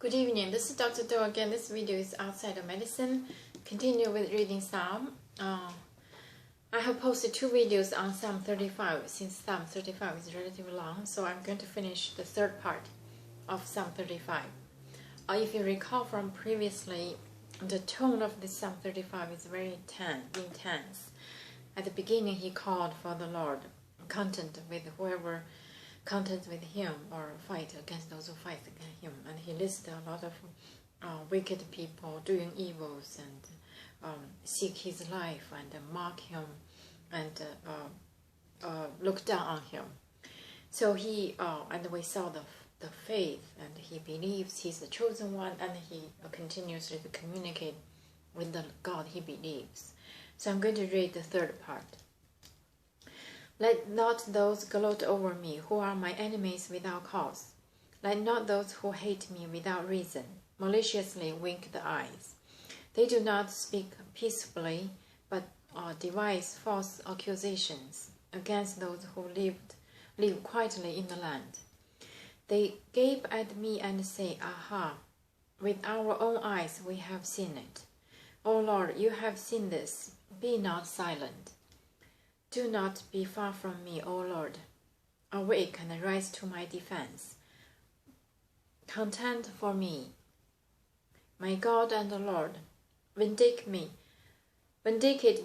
Good evening, this is Dr. Do again. This video is outside of medicine. Continue with reading Psalm. I have posted 2 videos on Psalm 35 since Psalm 35 is relatively long, so I'm going to finish the third part of Psalm 35. If you recall from previously, the tone of this Psalm 35 is very intense. At the beginning, he called for the Lord, content with whoever contends with him or fight against those who fight against him, and he listed a lot of wicked people doing evils and seek his life and mock him and look down on him. So he and we saw the faith, and he believes he's the chosen one, and he continuously to communicate with the God he believes. So I'm going to read the third part. Let not those gloat over me who are my enemies without cause. Let not those who hate me without reason maliciously wink the eyes. They do not speak peaceably, but devise false accusations against those who live quietly in the land. They gape at me and say, "Aha! With our own eyes we have seen it. O Lord, you have seen this. Be not silent. Do not be far from me, O Lord. Awake and rise to my defense. Contend for me, my God and Lord. Vindicate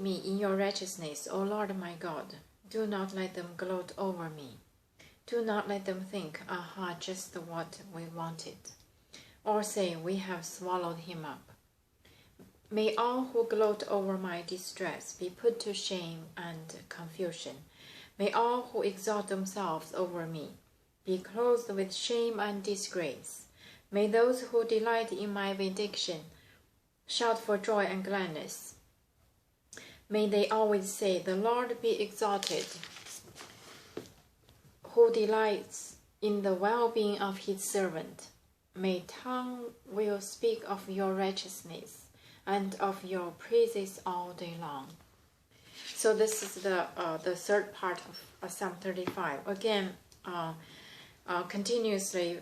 me in your righteousness, O Lord my God. Do not let them gloat over me. Do not let them think, aha, just what we wanted, or say, we have swallowed him up. May all who gloat over my distress be put to shame and confusion. May all who exalt themselves over me be clothed with shame and disgrace. May those who delight in my vindication shout for joy and gladness. May they always say, the Lord be exalted, who delights in the well-being of his servant. May tongue will speak of your righteousness and of your praises all day long. So this is the third part of Psalm 35. Again, continuously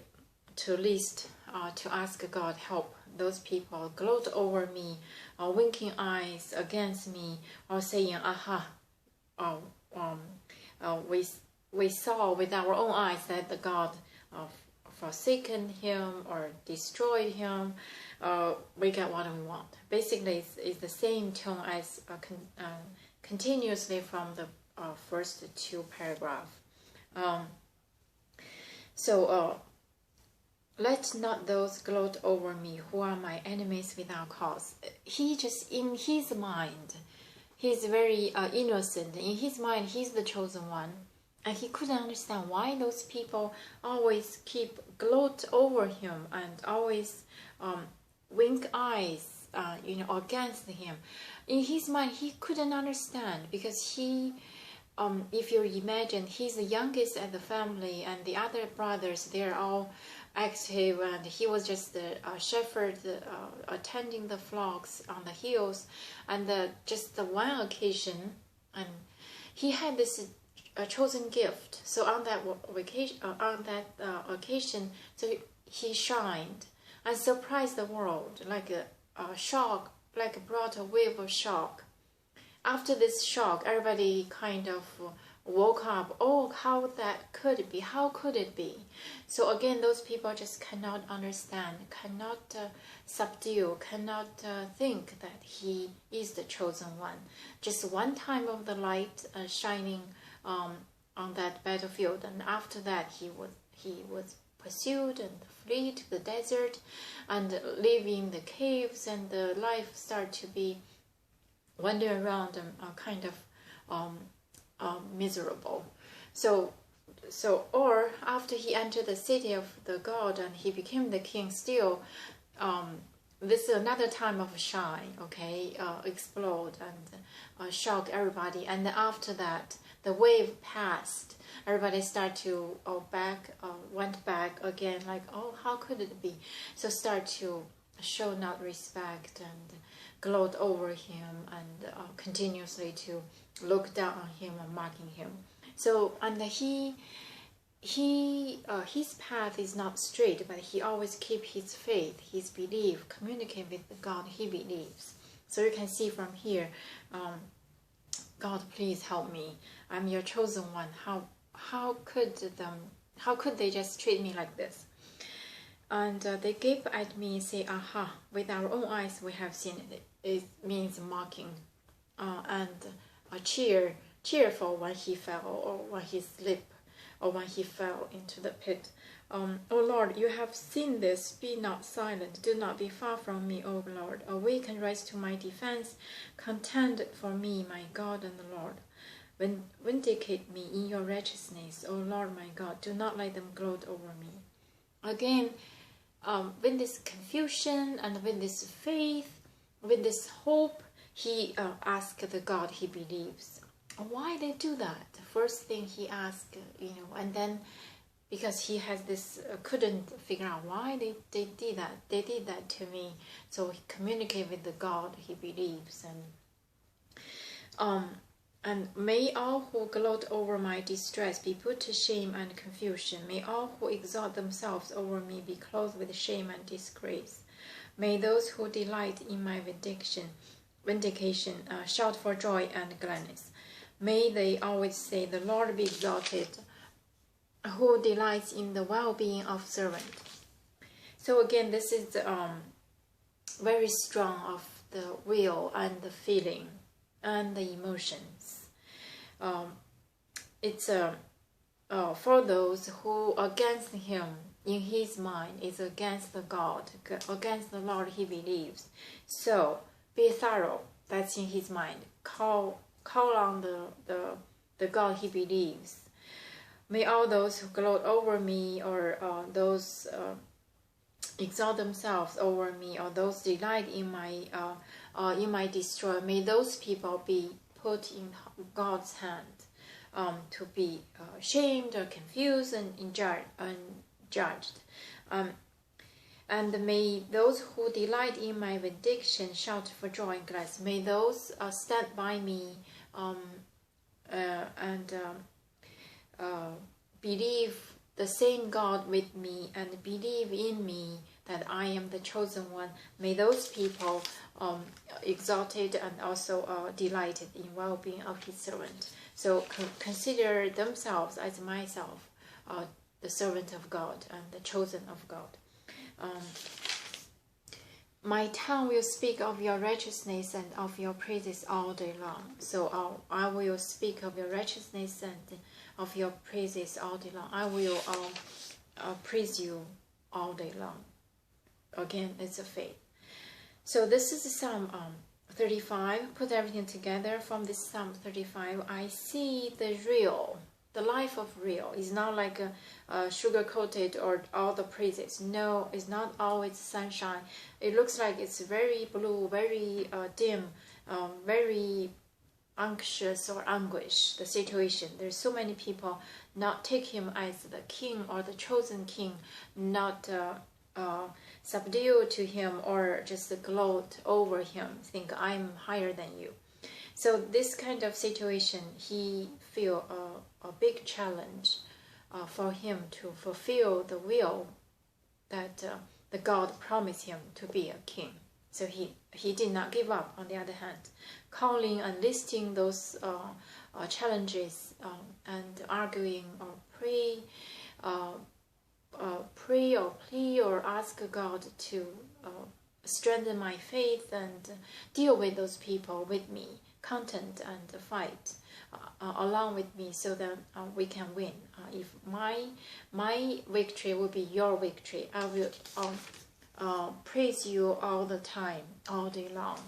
to list, to ask God help those people gloat over me, winking eyes against me, or saying, aha, we saw with our own eyes that the God forsaken him or destroyed him. We get what we want. Basically, it's the same tone as continuously from the first 2 paragraphs. Let not those gloat over me who are my enemies without cause. He just, in his mind, he's very innocent. In his mind, he's the chosen one. And he couldn't understand why those people always keep gloat over him and always wink eyes, against him. In his mind, he couldn't understand, because he, if you imagine, he's the youngest at the family, and the other brothers, they're all active, and he was just a shepherd attending the flocks on the hills, and just the one occasion, and he had this a chosen gift. So on that occasion, so he shined and surprised the world, like a shock, like brought a wave of shock. After this shock, everybody kind of woke up. Oh, how that could be? How could it be? So again, those people just cannot understand, cannot subdue, cannot think that he is the chosen one. Just one time of the light shining on that battlefield, and after that he was pursued and flee to the desert and live in the caves, and the life started to be wandering around and kind of miserable. So or after he entered the city of the God and he became the king, still this is another time of shine, okay, explode and shock everybody. And after that, the wave passed. Everybody started to went back again, like, oh, how could it be? So start to show not respect and gloat over him, and continuously to look down on him and mocking him. So, and he his path is not straight, but he always keep his faith, his belief, communicate with the God he believes. So you can see from here, God, please help me. I'm your chosen one. How could they just treat me like this? And they gape at me and say, aha, with our own eyes we have seen it. It means mocking, and cheerful when he fell, or when he slipped, or when he fell into the pit. O Lord, you have seen this. Be not silent. Do not be far from me, O Lord. Awake and rise to my defense. Contend for me, my God and the Lord. Vindicate me in your righteousness, O Lord my God. Do not let them gloat over me. Again, with this confusion and with this faith, with this hope, he asked the God he believes. Why they do that? The first thing he asked, and then because he has this couldn't figure out why they did that. They did that to me. So he communicated with the God he believes, and may all who gloat over my distress be put to shame and confusion. May all who exalt themselves over me be clothed with shame and disgrace. May those who delight in my vindication shout for joy and gladness. May they always say, the Lord be exalted, who delights in the well-being of servant. So again, this is very strong of the will and the feeling and the emotions. It's for those who against him in his mind is against the God, against the Lord he believes. So be thorough. That's in his mind. Call on the God he believes. May all those who gloat over me, or those exalt themselves over me, or those delight in my destroy, may those people be put in God's hand, to be shamed or confused and judged. And may those who delight in my vindication shout for joy and gladness. May those stand by me and believe the same God with me, and believe in me that I am the chosen one. May those people exalted and also delighted in well-being of his servant. So consider themselves as myself, the servant of God and the chosen of God. My tongue will speak of your righteousness and of your praises all day long. So I will speak of your righteousness and of your praises all day long. I will praise you all day long. Again, it's a faith. So this is Psalm 35. Put everything together from this Psalm 35. I see the real. The life of real is not like sugar-coated or all the praises. No, it's not always sunshine. It looks like it's very blue, very dim, very anxious or anguish, the situation. There's so many people not take him as the king or the chosen king, not subdue to him or just gloat over him, think I'm higher than you. So this kind of situation, he feel a big challenge for him to fulfill the will that the God promised him to be a king. So he did not give up. On the other hand, calling and listing those challenges and arguing or pray or plea or ask God to strengthen my faith and deal with those people with me, contend and fight along with me, so that we can win. If my victory will be your victory, I will praise you all the time, all day long.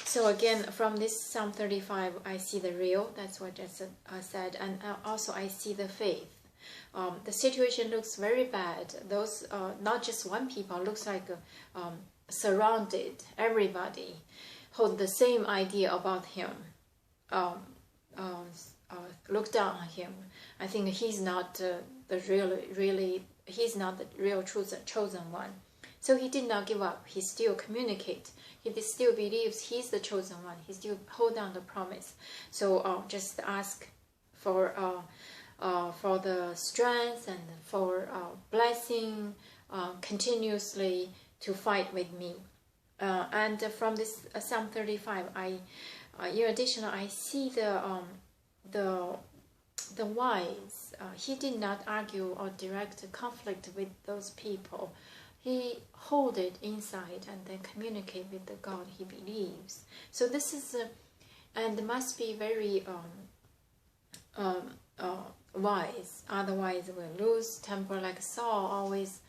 So again, from this Psalm 35, I see the real. That's what I just said, and also I see the faith. The situation looks very bad. Those not just one people, looks like surrounded. Everybody hold the same idea about him. Look down on him. I think he's not he's not the real chosen one. So he did not give up. He still communicates. He still believes he's the chosen one. He still hold on the promise. So just ask for for the strength and for blessing continuously to fight with me. And from this Psalm 35, in addition, I see the wise. He did not argue or direct conflict with those people. He hold it inside and then communicate with the God he believes. So this is, and must be very wise. Otherwise, we'll lose temper like Saul. Always,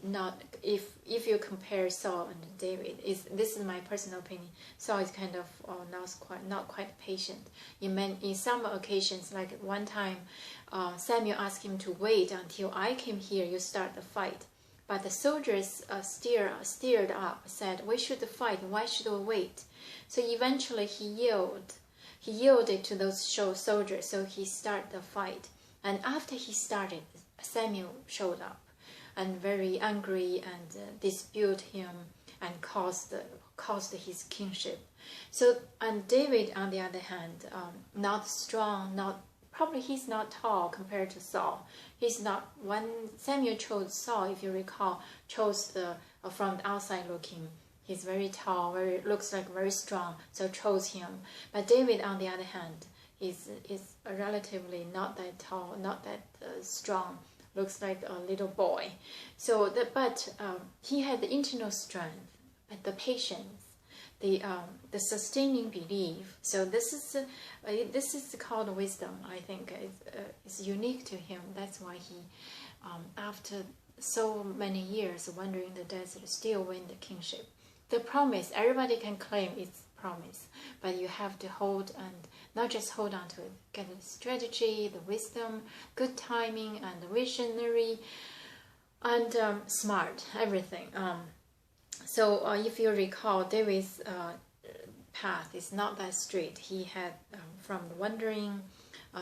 not if you compare Saul and David. This is my personal opinion. Saul is kind of not quite patient. In some occasions, like one time, Samuel asked him to wait until I came here. You start the fight. But the soldiers steered up, said, we should fight, why should we wait? So eventually he yielded to those soldiers, so he started the fight. And after he started, Samuel showed up and very angry and disputed him and caused his kingship. So, and David, on the other hand, not strong, probably he's not tall compared to Saul. He's not, when Samuel chose Saul, if you recall, chose from the outside looking, he's very tall, looks like very strong, so chose him. But David, on the other hand, is relatively not that tall, not that strong, looks like a little boy. So, but he had the internal strength, but the patience, the sustaining belief. So this is called wisdom. I think is unique to him. That's why he, after so many years wandering the desert, still win the kingship. The promise, everybody can claim it's promise, but you have to hold, and not just hold on to it. Get the strategy, the wisdom, good timing, and visionary, and smart, everything. So if you recall, David's path is not that straight. He had, from wandering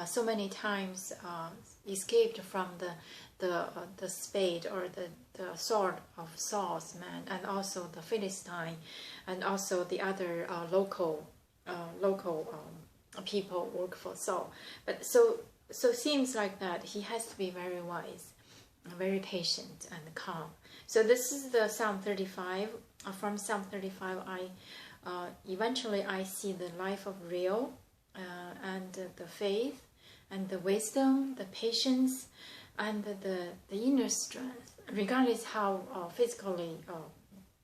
so many times, escaped from the spade or the sword of Saul's man, and also the Philistine, and also the other local people work for Saul. But so seems like that he has to be very wise, very patient and calm. So this is the Psalm 35. From Psalm 35, eventually I see the life of real, and the faith, and the wisdom, the patience, and the inner strength. Regardless how physically,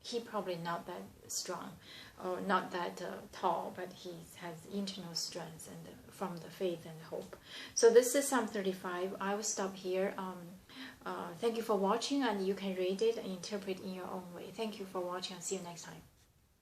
he probably not that strong, or not that tall, but he has internal strength and from the faith and hope. So this is Psalm 35. I will stop here. Thank you for watching, and you can read it and interpret in your own way. Thank you for watching, and see you next time.